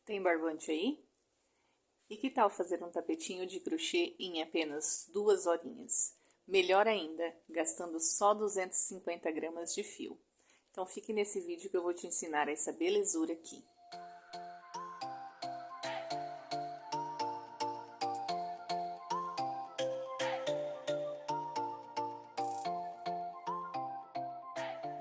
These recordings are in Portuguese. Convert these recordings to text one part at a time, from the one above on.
Tem barbante aí? E que tal fazer um tapetinho de crochê em apenas 2 horinhas? Melhor ainda, gastando só 250 gramas de fio. Então fique nesse vídeo que eu vou te ensinar essa belezura aqui.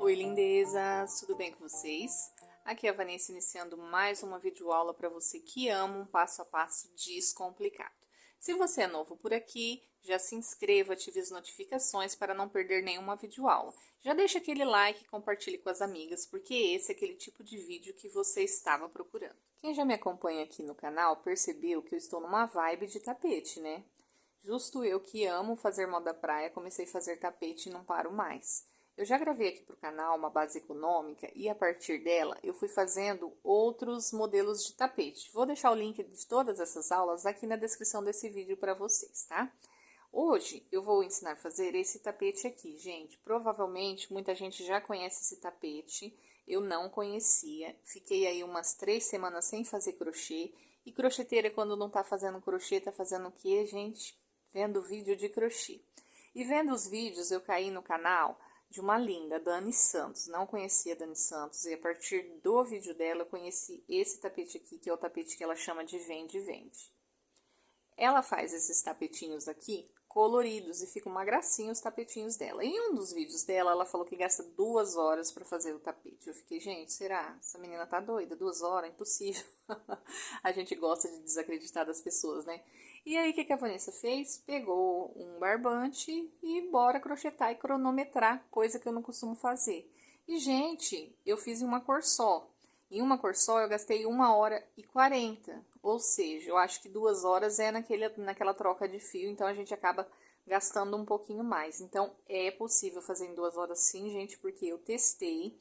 Oi lindezas, tudo bem com vocês? Aqui é a Vanessa iniciando mais uma videoaula para você que ama um passo a passo descomplicado. Se você é novo por aqui, já se inscreva, ative as notificações para não perder nenhuma videoaula. Já deixa aquele like e compartilhe com as amigas, porque esse é aquele tipo de vídeo que você estava procurando. Quem já me acompanha aqui no canal percebeu que eu estou numa vibe de tapete, né? Justo eu que amo fazer moda praia, comecei a fazer tapete e não paro mais. Eu já gravei aqui para o canal uma base econômica e a partir dela eu fui fazendo outros modelos de tapete. Vou deixar o link de todas essas aulas aqui na descrição desse vídeo para vocês, tá? Hoje eu vou ensinar a fazer esse tapete aqui, gente. Provavelmente muita gente já conhece esse tapete, eu não conhecia. Fiquei aí umas 3 semanas sem fazer crochê. E crocheteira quando não tá fazendo crochê, tá fazendo o quê, gente? Vendo vídeo de crochê. E vendo os vídeos eu caí no canal de uma linda, Dani Santos. Não conhecia a Dani Santos e a partir do vídeo dela eu conheci esse tapete aqui, que é o tapete que ela chama de Vende Vende. Ela faz esses tapetinhos aqui coloridos e fica uma gracinha os tapetinhos dela. Em um dos vídeos dela, ela falou que gasta 2 horas para fazer o tapete. Eu fiquei, gente, será? Essa menina tá doida? 2 horas? Impossível. A gente gosta de desacreditar das pessoas, né? E aí, o que a Vanessa fez? Pegou um barbante e bora crochetar e cronometrar, coisa que eu não costumo fazer. E, gente, eu fiz em uma cor só. Em uma cor só, eu gastei 1 hora e 40. Ou seja, eu acho que 2 horas é naquela troca de fio, então a gente acaba gastando um pouquinho mais. Então, é possível fazer em 2 horas sim, gente, porque eu testei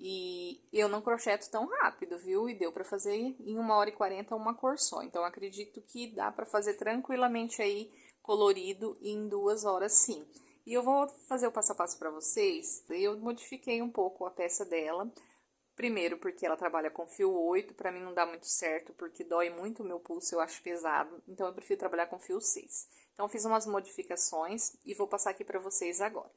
e eu não crocheto tão rápido, viu? E deu pra fazer em 1 hora e 40 uma cor só. Então, acredito que dá pra fazer tranquilamente aí, colorido, em 2 horas sim. E eu vou fazer o passo a passo pra vocês. Eu modifiquei um pouco a peça dela. Primeiro, porque ela trabalha com fio 8, pra mim não dá muito certo, porque dói muito o meu pulso, eu acho pesado, então eu prefiro trabalhar com fio 6. Então, fiz umas modificações e vou passar aqui pra vocês agora.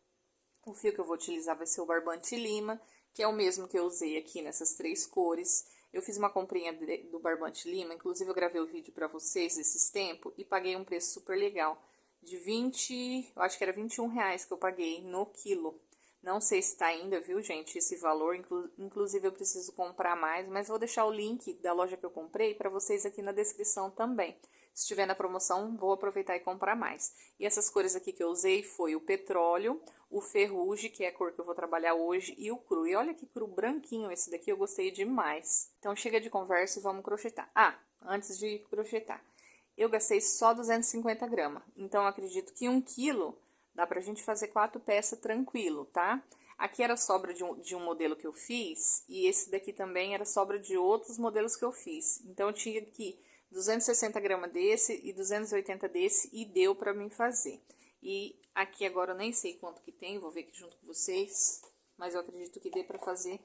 O fio que eu vou utilizar vai ser o barbante lima, que é o mesmo que eu usei aqui nessas 3 cores. Eu fiz uma comprinha do barbante lima, inclusive eu gravei o vídeo pra vocês esses tempos e paguei um preço super legal, de 20, eu acho que era R$21 que eu paguei no quilo. Não sei se tá ainda, viu, gente, esse valor, inclusive eu preciso comprar mais, mas vou deixar o link da loja que eu comprei para vocês aqui na descrição também. Se estiver na promoção, vou aproveitar e comprar mais. E essas cores aqui que eu usei foi o petróleo, o ferrugem, que é a cor que eu vou trabalhar hoje, e o cru. E olha que cru branquinho esse daqui, eu gostei demais. Então, chega de conversa e vamos crochetar. Ah, antes de crochetar, eu gastei só 250 gramas. Então, eu acredito que 1 quilo dá pra gente fazer 4 peças tranquilo, tá? Aqui era sobra de um modelo que eu fiz, e esse daqui também era sobra de outros modelos que eu fiz. Então, eu tinha aqui 260 gramas desse e 280 desse, e deu pra mim fazer. E aqui agora eu nem sei quanto que tem, vou ver aqui junto com vocês, mas eu acredito que dê pra fazer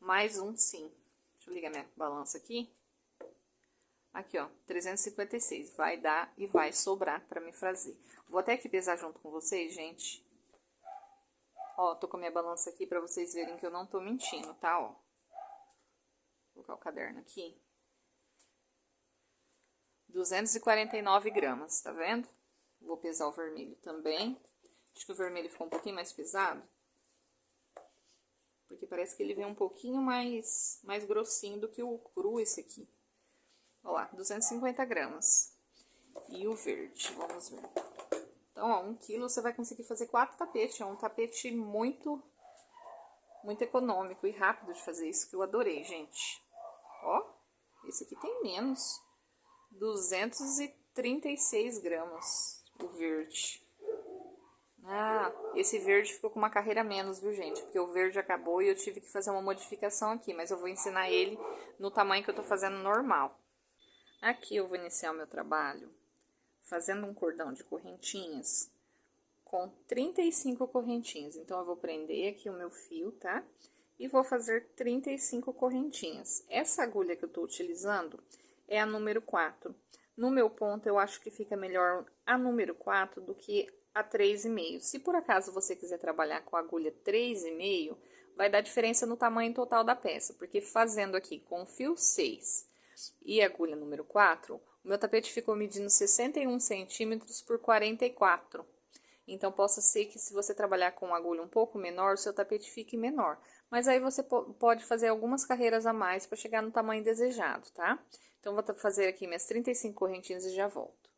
mais um sim. Deixa eu ligar minha balança aqui. Aqui, ó, 356. Vai dar e vai sobrar pra me fazer. Vou até aqui pesar junto com vocês, gente. Ó, tô com a minha balança aqui pra vocês verem que eu não tô mentindo, tá, ó. Vou colocar o caderno aqui. 249 gramas, tá vendo? Vou pesar o vermelho também. Acho que o vermelho ficou um pouquinho mais pesado. Porque parece que ele vem um pouquinho mais grossinho do que o cru esse aqui. Ó lá, 250 gramas. E o verde, vamos ver. Então, ó, 1 quilo você vai conseguir fazer 4 tapetes. É um tapete muito econômico e rápido de fazer isso, que eu adorei, gente. Ó, esse aqui tem menos. 236 gramas, o verde. Ah, esse verde ficou com uma carreira a menos, viu, gente? Porque o verde acabou e eu tive que fazer uma modificação aqui, mas eu vou ensinar ele no tamanho que eu tô fazendo normal. Aqui eu vou iniciar o meu trabalho fazendo um cordão de correntinhas com 35 correntinhas. Então, eu vou prender aqui o meu fio, tá? e vou fazer 35 correntinhas. Essa agulha que eu tô utilizando é a número 4. No meu ponto, eu acho que fica melhor a número 4 do que a 3,5. Se por acaso você quiser trabalhar com a agulha 3,5, vai dar diferença no tamanho total da peça, porque fazendo aqui com fio 6 e agulha número 4, o meu tapete ficou medindo 61 centímetros por 44. Então, possa ser que se você trabalhar com uma agulha um pouco menor, o seu tapete fique menor. Mas aí você pode fazer algumas carreiras a mais para chegar no tamanho desejado, tá? Então, vou fazer aqui minhas 35 correntinhas e já volto.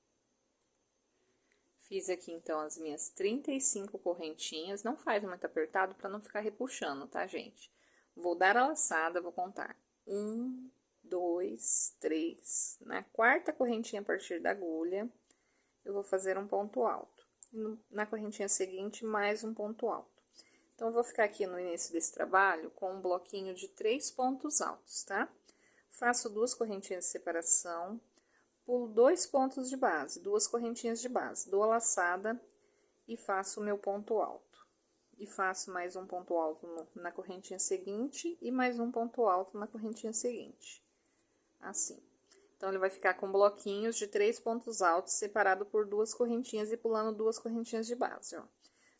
Fiz aqui, então, as minhas 35 correntinhas. Não faz muito apertado para não ficar repuxando, tá, gente? Vou dar a laçada, vou contar. 1, 2, 3. Na quarta correntinha a partir da agulha, eu vou fazer um ponto alto. Na correntinha seguinte, mais um ponto alto. Então, eu vou ficar aqui no início desse trabalho com um bloquinho de 3 pontos altos, tá? Faço 2 correntinhas de separação, pulo 2 pontos de base, 2 correntinhas de base, dou a laçada e faço o meu ponto alto. E faço mais um ponto alto na correntinha seguinte e mais um ponto alto na correntinha seguinte. Assim. Então, ele vai ficar com bloquinhos de 3 pontos altos, separado por 2 correntinhas e pulando 2 correntinhas de base, ó.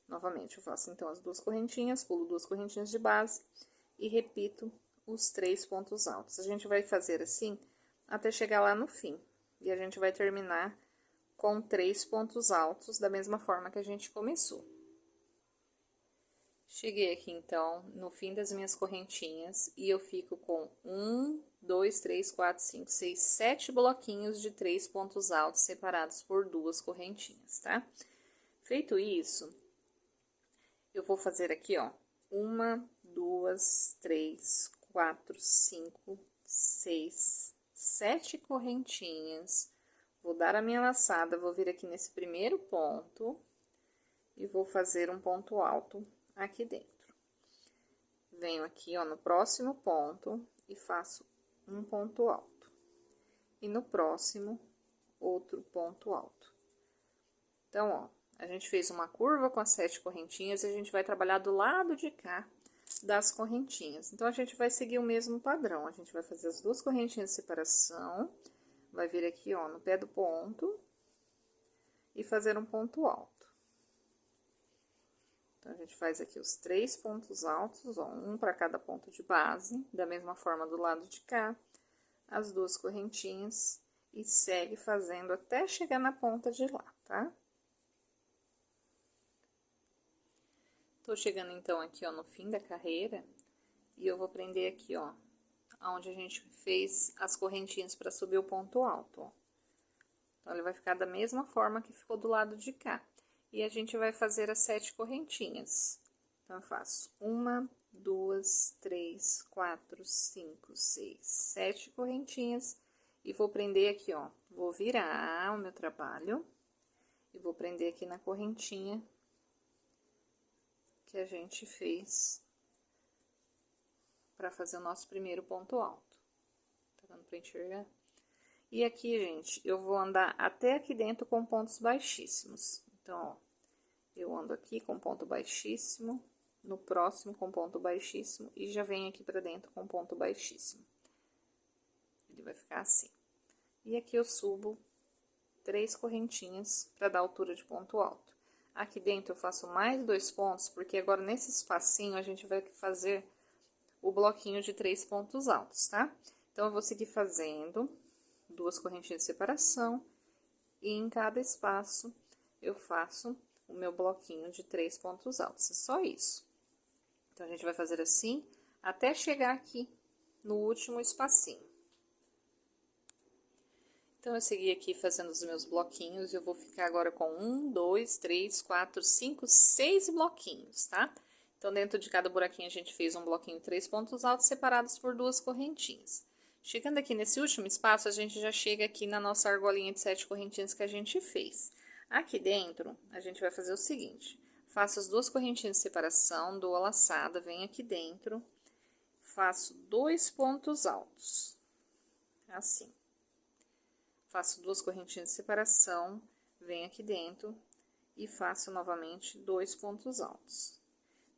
Novamente, eu faço, então, as 2 correntinhas, pulo 2 correntinhas de base e repito os 3 pontos altos. A gente vai fazer assim até chegar lá no fim. E a gente vai terminar com 3 pontos altos, da mesma forma que a gente começou. Cheguei aqui, então, no fim das minhas correntinhas, e eu fico com 1, 2, 3, 4, 5, 6, 7 bloquinhos de 3 pontos altos separados por 2 correntinhas, tá? Feito isso, eu vou fazer aqui, ó, 1, 2, 3, 4, 5, 6, 7 correntinhas. Vou dar a minha laçada, vou vir aqui nesse primeiro ponto e vou fazer um ponto alto aqui dentro. Venho aqui, ó, no próximo ponto e faço um ponto alto. E no próximo, outro ponto alto. Então, ó, a gente fez uma curva com as 7 correntinhas e a gente vai trabalhar do lado de cá das correntinhas. Então, a gente vai seguir o mesmo padrão. A gente vai fazer as 2 correntinhas de separação, vai vir aqui, ó, no pé do ponto e fazer um ponto alto. Então, a gente faz aqui os 3 pontos altos, ó, um para cada ponto de base, da mesma forma do lado de cá, as 2 correntinhas, e segue fazendo até chegar na ponta de lá, tá? Tô chegando, então, aqui, ó, no fim da carreira, e eu vou prender aqui, ó, onde a gente fez as correntinhas para subir o ponto alto, ó. Então, ele vai ficar da mesma forma que ficou do lado de cá. E a gente vai fazer as 7 correntinhas. Então, eu faço 1, 2, 3, 4, 5, 6, 7 correntinhas. E vou prender aqui, ó. Vou virar o meu trabalho. E vou prender aqui na correntinha que a gente fez para fazer o nosso primeiro ponto alto. Tá dando pra enxergar? E aqui, gente, eu vou andar até aqui dentro com pontos baixíssimos. Então, ó, eu ando aqui com ponto baixíssimo, no próximo com ponto baixíssimo, e já venho aqui pra dentro com ponto baixíssimo. Ele vai ficar assim. E aqui eu subo 3 correntinhas pra dar altura de ponto alto. Aqui dentro eu faço mais 2 pontos, porque agora nesse espacinho a gente vai fazer o bloquinho de 3 pontos altos, tá? Então, eu vou seguir fazendo 2 correntinhas de separação, e em cada espaço eu faço o meu bloquinho de 3 pontos altos, é só isso. Então, a gente vai fazer assim, até chegar aqui no último espacinho. Então, eu segui aqui fazendo os meus bloquinhos, e eu vou ficar agora com 1, 2, 3, 4, 5, 6 bloquinhos, tá? Então, dentro de cada buraquinho, a gente fez um bloquinho de 3 pontos altos separados por 2 correntinhas. Chegando aqui nesse último espaço, a gente já chega aqui na nossa argolinha de 7 correntinhas que a gente fez. Aqui dentro, a gente vai fazer o seguinte: faço as 2 correntinhas de separação, dou a laçada, venho aqui dentro, faço 2 pontos altos, assim. Faço 2 correntinhas de separação, venho aqui dentro e faço novamente 2 pontos altos.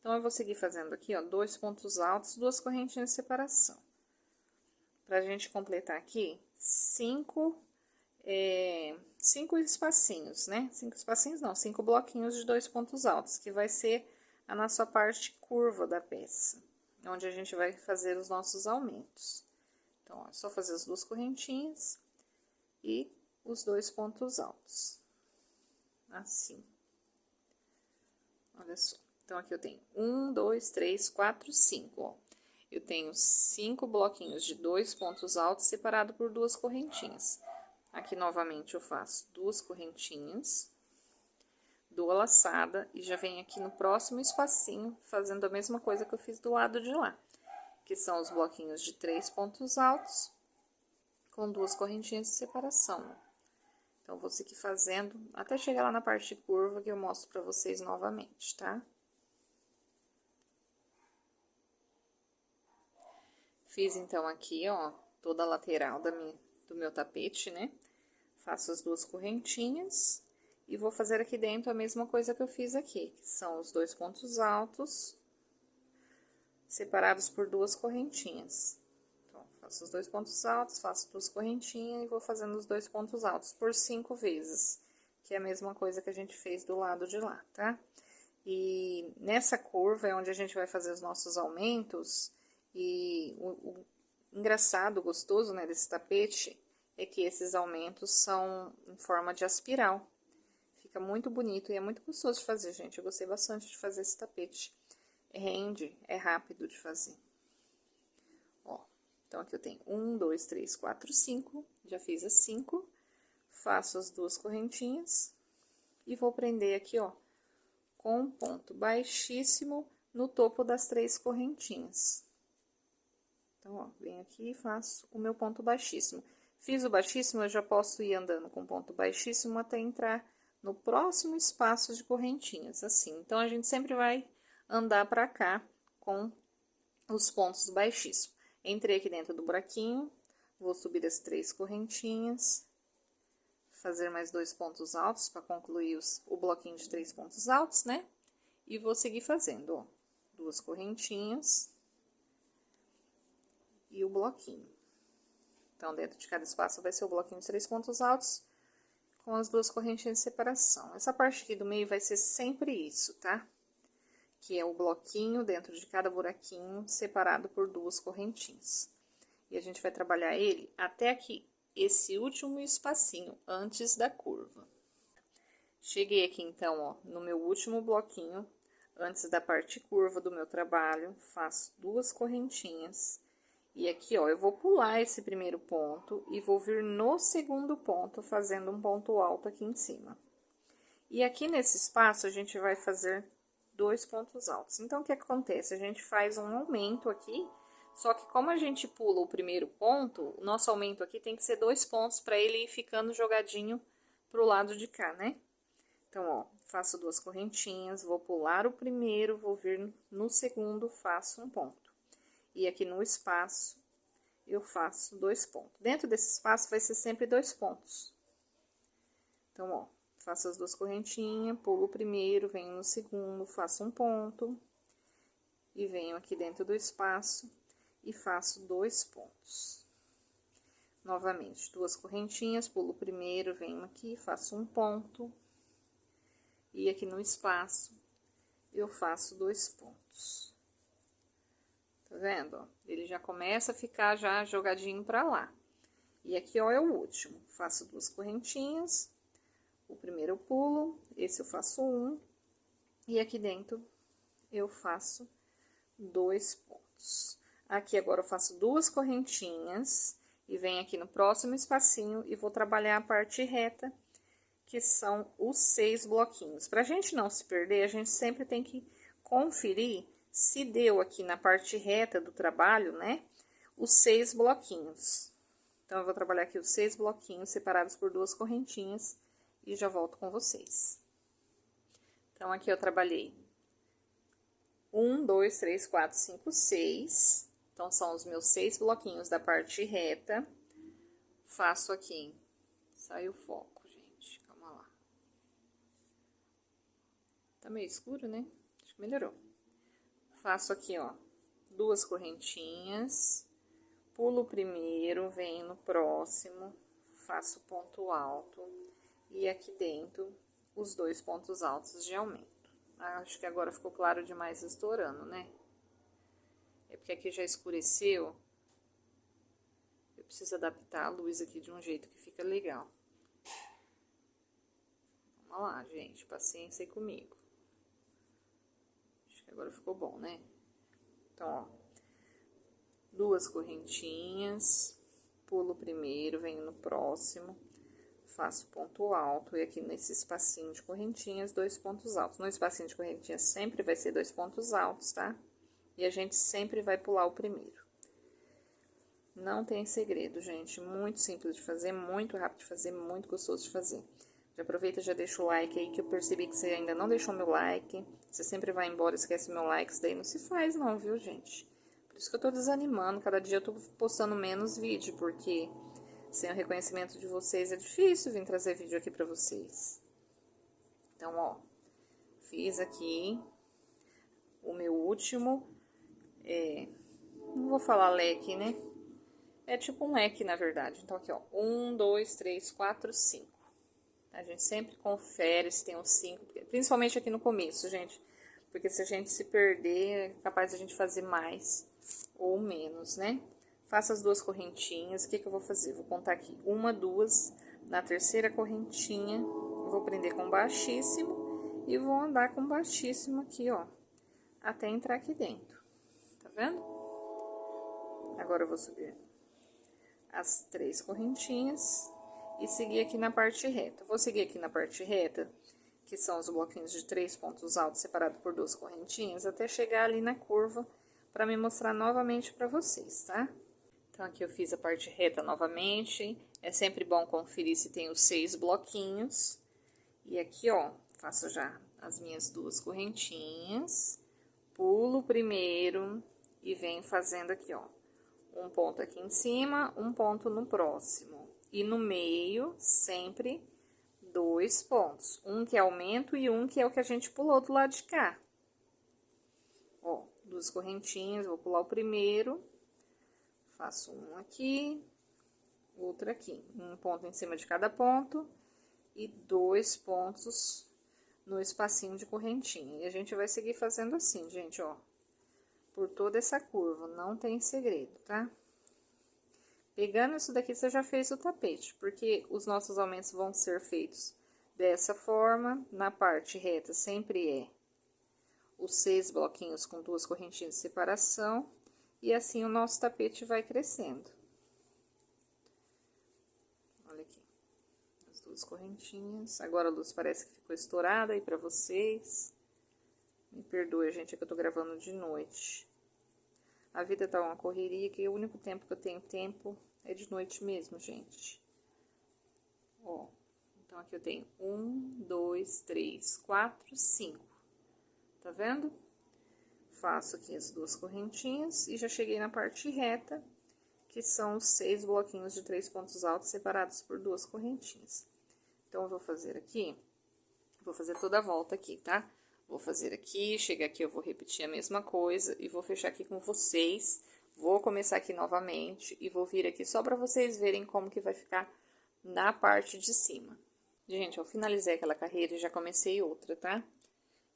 Então, eu vou seguir fazendo aqui, ó, 2 pontos altos, 2 correntinhas de separação. Pra gente completar aqui, 5 espacinhos, né? 5 espacinhos não, 5 bloquinhos de 2 pontos altos, que vai ser a nossa parte curva da peça, onde a gente vai fazer os nossos aumentos. Então, ó, é só fazer as 2 correntinhas e os 2 pontos altos. Assim. Olha só. Então, aqui eu tenho 1, 2, 3, 4, 5, ó. Eu tenho 5 bloquinhos de 2 pontos altos separado por 2 correntinhas. Aqui, novamente, eu faço 2 correntinhas, dou a laçada e já venho aqui no próximo espacinho, fazendo a mesma coisa que eu fiz do lado de lá, que são os bloquinhos de 3 pontos altos, com 2 correntinhas de separação. Então, vou seguir fazendo até chegar lá na parte curva, que eu mostro pra vocês novamente, tá? Fiz, então, aqui, ó, toda a lateral do meu tapete, né? Faço as 2 correntinhas e vou fazer aqui dentro a mesma coisa que eu fiz aqui, que são os 2 pontos altos, separados por 2 correntinhas. Então, faço os 2 pontos altos, faço 2 correntinhas e vou fazendo os 2 pontos altos por 5 vezes, que é a mesma coisa que a gente fez do lado de lá, tá? E nessa curva é onde a gente vai fazer os nossos aumentos, e o engraçado, gostoso, né, desse tapete é que esses aumentos são em forma de espiral. Fica muito bonito e é muito gostoso de fazer, gente. Eu gostei bastante de fazer esse tapete. Rende, é rápido de fazer. Ó, então, aqui eu tenho 1, 2, 3, 4, 5. Já fiz as 5. Faço as 2 correntinhas e vou prender aqui, ó, com um ponto baixíssimo no topo das 3 correntinhas. Então, ó, venho aqui e faço o meu ponto baixíssimo. Fiz o baixíssimo, eu já posso ir andando com ponto baixíssimo até entrar no próximo espaço de correntinhas, assim. Então, a gente sempre vai andar pra cá com os pontos baixíssimos. Entrei aqui dentro do buraquinho, vou subir as 3 correntinhas, fazer mais 2 pontos altos para concluir o bloquinho de 3 pontos altos, né? E vou seguir fazendo, ó, 2 correntinhas e o bloquinho. Então, dentro de cada espaço vai ser o bloquinho de 3 pontos altos com as 2 correntinhas de separação. Essa parte aqui do meio vai ser sempre isso, tá? Que é o bloquinho dentro de cada buraquinho, separado por 2 correntinhas. E a gente vai trabalhar ele até aqui, esse último espacinho, antes da curva. Cheguei aqui, então, ó, no meu último bloquinho, antes da parte curva do meu trabalho, faço 2 correntinhas. E aqui, ó, eu vou pular esse primeiro ponto e vou vir no segundo ponto, fazendo um ponto alto aqui em cima. E aqui nesse espaço, a gente vai fazer 2 pontos altos. Então, o que acontece? A gente faz um aumento aqui, só que como a gente pula o primeiro ponto, o nosso aumento aqui tem que ser 2 pontos para ele ir ficando jogadinho pro lado de cá, né? Então, ó, faço 2 correntinhas, vou pular o primeiro, vou vir no segundo, faço um ponto. E aqui no espaço, eu faço 2 pontos. Dentro desse espaço, vai ser sempre 2 pontos. Então, ó, faço as 2 correntinhas, pulo o primeiro, venho no segundo, faço um ponto. E venho aqui dentro do espaço e faço 2 pontos. Novamente, 2 correntinhas, pulo o primeiro, venho aqui, faço um ponto. E aqui no espaço, eu faço 2 pontos. Tá vendo, ó? Ele já começa a ficar já jogadinho pra lá. E aqui, ó, é o último. Faço 2 correntinhas, o primeiro eu pulo, esse eu faço 1, e aqui dentro eu faço 2 pontos. Aqui agora eu faço 2 correntinhas, e venho aqui no próximo espacinho e vou trabalhar a parte reta, que são os 6 bloquinhos. Pra gente não se perder, a gente sempre tem que conferir se deu aqui na parte reta do trabalho, né, os 6 bloquinhos. Então, eu vou trabalhar aqui os 6 bloquinhos separados por 2 correntinhas e já volto com vocês. Então, aqui eu trabalhei 1, 2, 3, 4, 5, 6. Então, são os meus 6 bloquinhos da parte reta. Faço aqui, saiu o foco, gente, calma lá. Tá meio escuro, né? Acho que melhorou. faço aqui, ó, 2 correntinhas, pulo o primeiro, venho no próximo, faço ponto alto e aqui dentro os 2 pontos altos de aumento. Acho que agora ficou claro demais estourando, né? É porque aqui já escureceu. Eu preciso adaptar a luz aqui de um jeito que fica legal. Vamos lá, gente, paciência aí comigo. Acho que agora ficou bom, né? Então, ó, 2 correntinhas, pulo o primeiro, venho no próximo, faço ponto alto, e aqui nesse espacinho de correntinhas, 2 pontos altos. No espacinho de correntinhas sempre vai ser 2 pontos altos, tá? E a gente sempre vai pular o primeiro. Não tem segredo, gente, muito simples de fazer, muito rápido de fazer, muito gostoso de fazer. Já aproveita e já deixa o like aí, que eu percebi que você ainda não deixou meu like. Você sempre vai embora e esquece meu like, isso daí não se faz não, viu, gente? Por isso que eu tô desanimando, cada dia eu tô postando menos vídeo, porque sem o reconhecimento de vocês é difícil vir trazer vídeo aqui pra vocês. Então, ó, fiz aqui o meu último, não vou falar leque, né? É tipo um leque, na verdade. Então, aqui, ó, 1, 2, 3, 4, 5. A gente sempre confere se tem uns 5, principalmente aqui no começo, gente. Porque se a gente se perder, é capaz de a gente fazer mais ou menos, né? Faço as 2 correntinhas. O que que eu vou fazer? Vou contar aqui 1, 2. Na terceira correntinha, vou prender com baixíssimo e vou andar com baixíssimo aqui, ó, até entrar aqui dentro. Tá vendo? Agora eu vou subir as 3 correntinhas e seguir aqui na parte reta. Vou seguir aqui na parte reta, que são os bloquinhos de 3 pontos altos separados por 2 correntinhas, até chegar ali na curva, para me mostrar novamente para vocês, tá? Então, aqui eu fiz a parte reta novamente. É sempre bom conferir se tem os 6 bloquinhos. E aqui, ó, faço já as minhas 2 correntinhas, pulo o primeiro e venho fazendo aqui, ó, um ponto aqui em cima, um ponto no próximo. E no meio, sempre 2 pontos. Um que é aumento e um que é o que a gente pulou do lado de cá. Ó, 2 correntinhas, vou pular o primeiro. Faço um aqui, outro aqui. Um ponto em cima de cada ponto. E 2 pontos no espacinho de correntinha. E a gente vai seguir fazendo assim, gente, ó. Por toda essa curva, não tem segredo, tá? Pegando isso daqui, você já fez o tapete, porque os nossos aumentos vão ser feitos dessa forma. Na parte reta, sempre é os 6 bloquinhos com 2 correntinhas de separação, e assim o nosso tapete vai crescendo. Olha aqui, as 2 correntinhas. Agora a luz parece que ficou estourada aí pra vocês. Me perdoe, gente, é que eu tô gravando de noite. A vida tá uma correria, que o único tempo que eu tenho tempo é de noite mesmo, gente. Ó, então aqui eu tenho 1, 2, 3, 4, 5. Tá vendo? Faço aqui as 2 correntinhas e já cheguei na parte reta, que são os 6 bloquinhos de 3 pontos altos separados por 2 correntinhas. Então, eu vou fazer aqui, vou fazer toda a volta aqui, tá? Vou fazer aqui, chegar aqui eu vou repetir a mesma coisa e vou fechar aqui com vocês. Vou começar aqui novamente e vou vir aqui só pra vocês verem como que vai ficar na parte de cima. Gente, eu finalizei aquela carreira e já comecei outra, tá?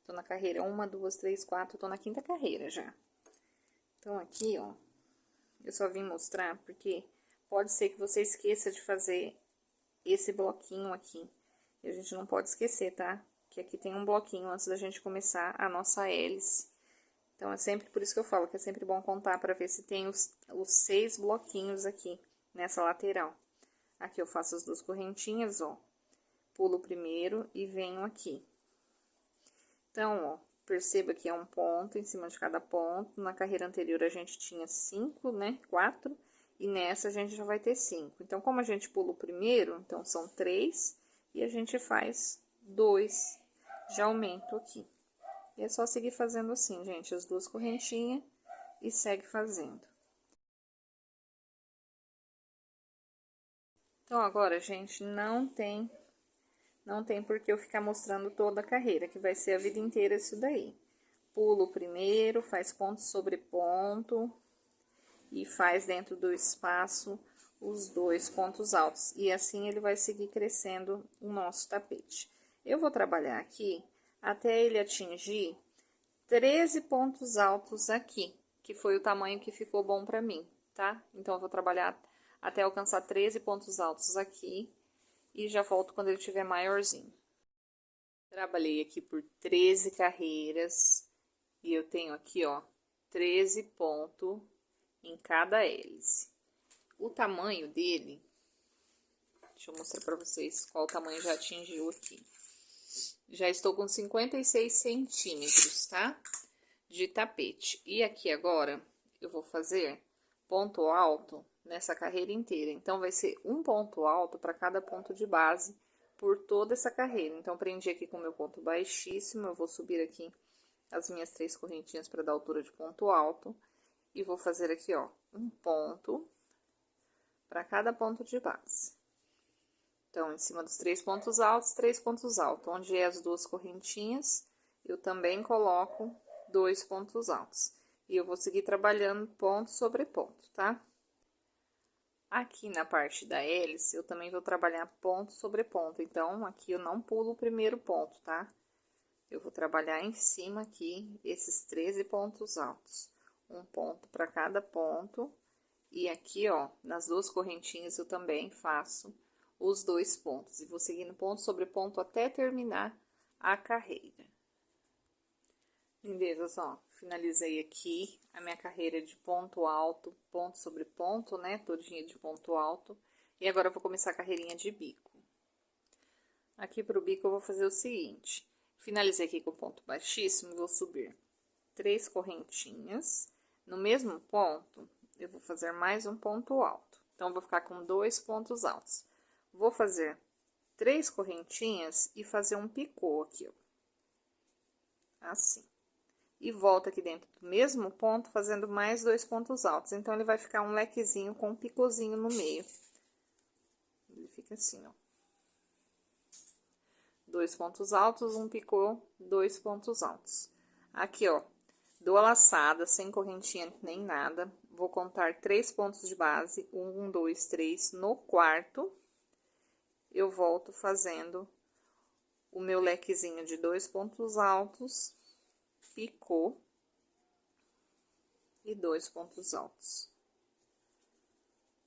Tô na carreira 1, 2, 3, 4, tô na 5ª carreira já. Então, aqui, ó, eu só vim mostrar porque pode ser que você esqueça de fazer esse bloquinho aqui. E a gente não pode esquecer, tá? Que aqui tem um bloquinho antes da gente começar a nossa hélice. Então, é sempre por isso que eu falo que é sempre bom contar para ver se tem os 6 bloquinhos aqui nessa lateral. Aqui eu faço as 2 correntinhas, ó. Pulo o primeiro e venho aqui. Então, ó, perceba que é um ponto em cima de cada ponto. Na carreira anterior a gente tinha 5, né? 4. E nessa a gente já vai ter 5. Então, como a gente pula o primeiro, então são 3. E a gente faz 2 de aumento aqui. E é só seguir fazendo assim, gente, as 2 correntinhas e segue fazendo. Então, agora, gente, não tem por que eu ficar mostrando toda a carreira, que vai ser a vida inteira isso daí. pula o primeiro, faz ponto sobre ponto e faz dentro do espaço os 2 pontos altos. E assim ele vai seguir crescendo o nosso tapete. Eu vou trabalhar aqui até ele atingir 13 pontos altos aqui, que foi o tamanho que ficou bom pra mim, tá? Então, eu vou trabalhar até alcançar 13 pontos altos aqui e já volto quando ele estiver maiorzinho. Trabalhei aqui por 13 carreiras e eu tenho aqui, ó, 13 pontos em cada hélice. O tamanho dele, deixa eu mostrar pra vocês qual tamanho já atingiu aqui. Já estou com 56 centímetros, tá? De tapete. E aqui agora, eu vou fazer ponto alto nessa carreira inteira. Então, vai ser um ponto alto para cada ponto de base por toda essa carreira. Então, prendi aqui com o meu ponto baixíssimo, eu vou subir aqui as minhas 3 correntinhas para dar altura de ponto alto. E vou fazer aqui, ó, um ponto para cada ponto de base. Então, em cima dos 3 pontos altos, 3 pontos altos. Onde é as 2 correntinhas, eu também coloco 2 pontos altos. E eu vou seguir trabalhando ponto sobre ponto, tá? Aqui na parte da hélice, eu também vou trabalhar ponto sobre ponto. Então, aqui eu não pulo o primeiro ponto, tá? Eu vou trabalhar em cima aqui, esses 13 pontos altos. Um ponto para cada ponto. E aqui, ó, nas 2 correntinhas, eu também faço os 2 pontos. E vou seguindo ponto sobre ponto até terminar a carreira. Lindezas, ó, finalizei aqui a minha carreira de ponto alto, ponto sobre ponto, né, todinha de ponto alto. E agora eu vou começar a carreirinha de bico. Aqui pro bico eu vou fazer o seguinte, finalizei aqui com ponto baixíssimo, vou subir 3 correntinhas. No mesmo ponto, eu vou fazer mais um ponto alto. Então, vou ficar com 2 pontos altos. Vou fazer 3 correntinhas e fazer um picô aqui, ó. Assim. E volto aqui dentro do mesmo ponto, fazendo mais 2 pontos altos. Então, ele vai ficar um lequezinho com um picôzinho no meio. Ele fica assim, ó. 2 pontos altos, um picô, 2 pontos altos. Aqui, ó, dou a laçada, sem correntinha nem nada. Vou contar 3 pontos de base, 1, 2, 3. No quarto, eu volto fazendo o meu lequezinho de 2 pontos altos, picô e 2 pontos altos.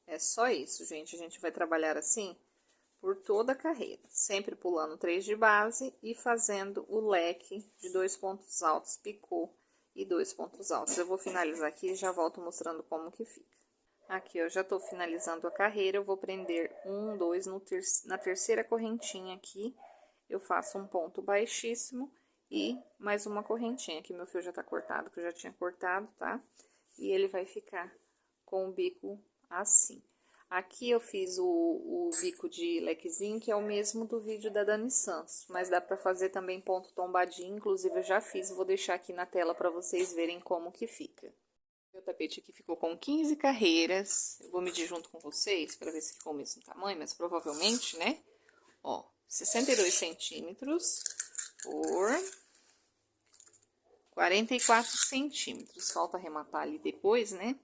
É só isso, gente. A gente vai trabalhar assim por toda a carreira, sempre pulando 3 de base e fazendo o leque de 2 pontos altos, picô e 2 pontos altos. Eu vou finalizar aqui e já volto mostrando como que fica. Aqui, eu já tô finalizando a carreira, eu vou prender 1, 2 na terceira correntinha aqui, eu faço um ponto baixíssimo e mais uma correntinha. Aqui meu fio já tá cortado, que eu já tinha cortado, tá? E ele vai ficar com o bico assim. Aqui eu fiz o bico de lequezinho, que é o mesmo do vídeo da Dani Santos, mas dá pra fazer também ponto tombadinho, inclusive eu já fiz, vou deixar aqui na tela pra vocês verem como que fica. Meu tapete aqui ficou com 15 carreiras, eu vou medir junto com vocês pra ver se ficou o mesmo tamanho, mas provavelmente, né? Ó, 62 centímetros por 44 centímetros, falta arrematar ali depois, né?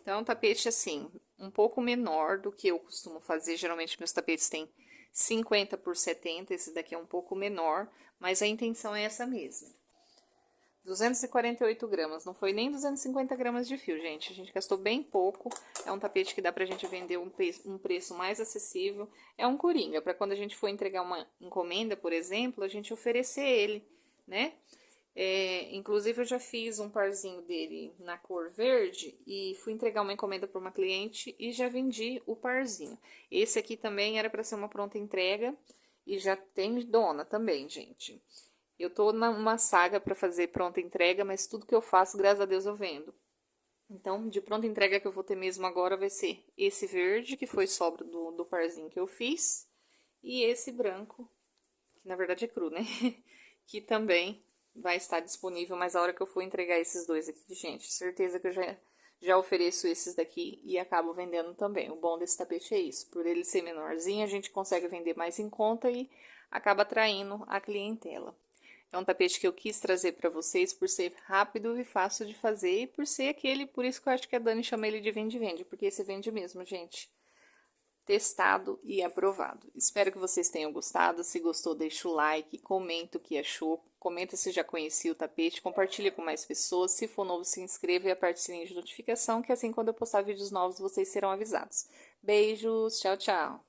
Então, tapete assim, um pouco menor do que eu costumo fazer. Geralmente, meus tapetes têm 50 por 70, esse daqui é um pouco menor, mas a intenção é essa mesma. 248 gramas, não foi nem 250 gramas de fio, gente. A gente gastou bem pouco, é um tapete que dá pra gente vender um preço mais acessível. É um coringa, pra quando a gente for entregar uma encomenda, por exemplo, a gente oferecer ele, né? Inclusive, eu já fiz um parzinho dele na cor verde e fui entregar uma encomenda para uma cliente e já vendi o parzinho. Esse aqui também era para ser uma pronta entrega e já tem dona também, gente. Eu tô numa saga para fazer pronta entrega, mas tudo que eu faço, graças a Deus, eu vendo. Então, de pronta entrega que eu vou ter mesmo agora vai ser esse verde, que foi sobra do parzinho que eu fiz, e esse branco, que na verdade é cru, né? Que também vai estar disponível, mas a hora que eu for entregar esses dois aqui, gente, certeza que eu já ofereço esses daqui e acabo vendendo também. O bom desse tapete é isso, por ele ser menorzinho, a gente consegue vender mais em conta e acaba atraindo a clientela. É um tapete que eu quis trazer para vocês por ser rápido e fácil de fazer e por ser aquele, por isso que eu acho que a Dani chama ele de vende-vende, porque esse vende mesmo, gente. Testado e aprovado. Espero que vocês tenham gostado. Se gostou, deixa o like, comenta o que achou, comenta se já conhecia o tapete, compartilha com mais pessoas. Se for novo, se inscreva e aperte o sininho de notificação, que assim quando eu postar vídeos novos vocês serão avisados. Beijos, tchau, tchau!